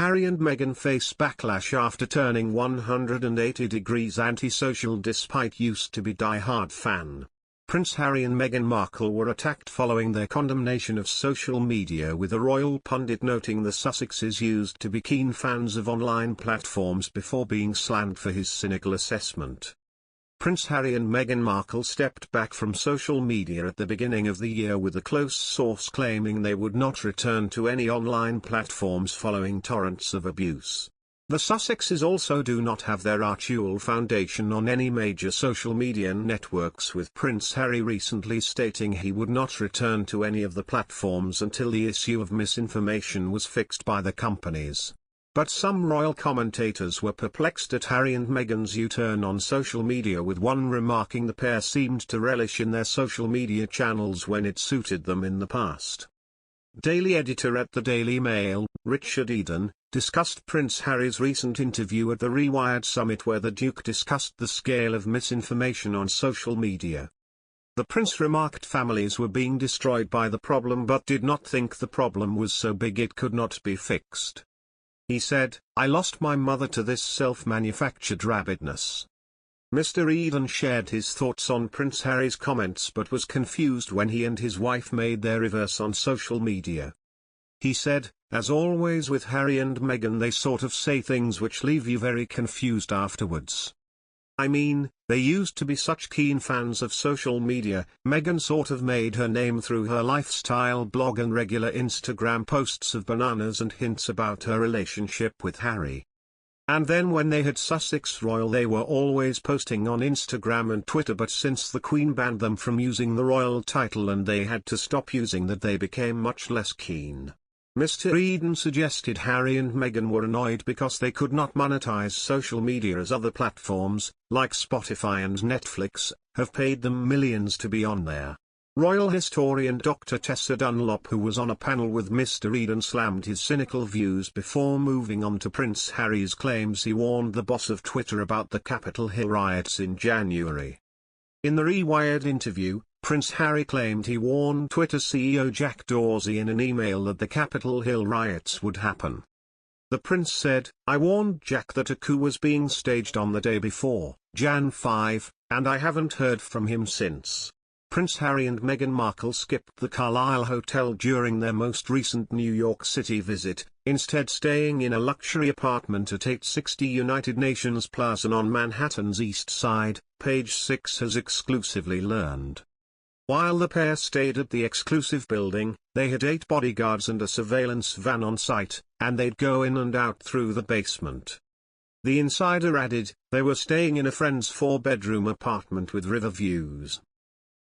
Harry and Meghan face backlash after turning 180 degrees antisocial despite used to be die-hard fan. Prince Harry and Meghan Markle were attacked following their condemnation of social media, with a royal pundit noting the Sussexes used to be keen fans of online platforms before being slammed for his cynical assessment. Prince Harry and Meghan Markle stepped back from social media at the beginning of the year, with a close source claiming they would not return to any online platforms following torrents of abuse. The Sussexes also do not have their actual foundation on any major social media networks, with Prince Harry recently stating he would not return to any of the platforms until the issue of misinformation was fixed by the companies. But some royal commentators were perplexed at Harry and Meghan's U-turn on social media, with one remarking the pair seemed to relish in their social media channels when it suited them in the past. Daily editor at the Daily Mail, Richard Eden, discussed Prince Harry's recent interview at the Rewired Summit, where the Duke discussed the scale of misinformation on social media. The Prince remarked families were being destroyed by the problem, but did not think the problem was so big it could not be fixed. He said, "I lost my mother to this self-manufactured rabidness." Mr. Eden shared his thoughts on Prince Harry's comments but was confused when he and his wife made their reverse on social media. He said, "As always with Harry and Meghan, they sort of say things which leave you very confused afterwards. I mean, they used to be such keen fans of social media. Meghan sort of made her name through her lifestyle blog and regular Instagram posts of bananas and hints about her relationship with Harry. And then when they had Sussex Royal, they were always posting on Instagram and Twitter, but since the Queen banned them from using the royal title and they had to stop using that, they became much less keen." Mr. Eden suggested Harry and Meghan were annoyed because they could not monetize social media as other platforms, like Spotify and Netflix, have paid them millions to be on there. Royal historian Dr. Tessa Dunlop, who was on a panel with Mr. Eden, slammed his cynical views before moving on to Prince Harry's claims he warned the boss of Twitter about the Capitol Hill riots in January. In the Rewired interview, Prince Harry claimed he warned Twitter CEO Jack Dorsey in an email that the Capitol Hill riots would happen. The prince said, "I warned Jack that a coup was being staged on the day before, Jan 5, and I haven't heard from him since." Prince Harry and Meghan Markle skipped the Carlisle Hotel during their most recent New York City visit, instead staying in a luxury apartment at 860 United Nations Plaza on Manhattan's East Side, Page 6 has exclusively learned. While the pair stayed at the exclusive building, they had 8 bodyguards and a surveillance van on site, and they'd go in and out through the basement. The insider added, they were staying in a friend's 4-bedroom apartment with river views.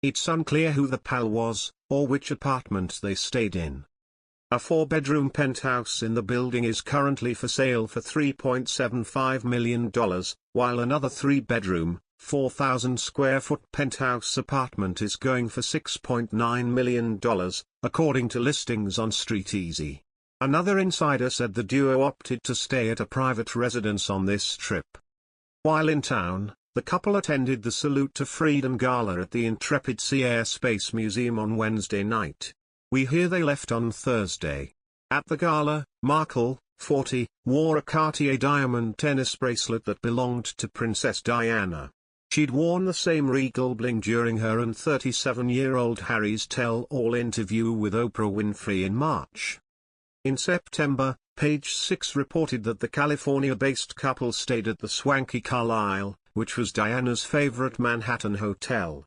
It's unclear who the pal was, or which apartment they stayed in. A 4-bedroom penthouse in the building is currently for sale for $3.75 million, while another 3-bedroom, 4,000-square-foot penthouse apartment is going for $6.9 million, according to listings on StreetEasy. Another insider said the duo opted to stay at a private residence on this trip. While in town, the couple attended the Salute to Freedom Gala at the Intrepid Sea Air Space Museum on Wednesday night. We hear they left on Thursday. At the gala, Markle, 40, wore a Cartier diamond tennis bracelet that belonged to Princess Diana. She'd worn the same regal bling during her and 37-year-old Harry's tell-all interview with Oprah Winfrey in March. In September, Page 6 reported that the California-based couple stayed at the swanky Carlisle, which was Diana's favorite Manhattan hotel.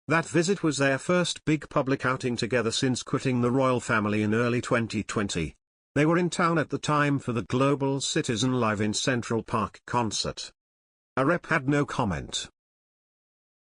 That visit was their first big public outing together since quitting the royal family in early 2020. They were in town at the time for the Global Citizen Live in Central Park concert. A rep had no comment.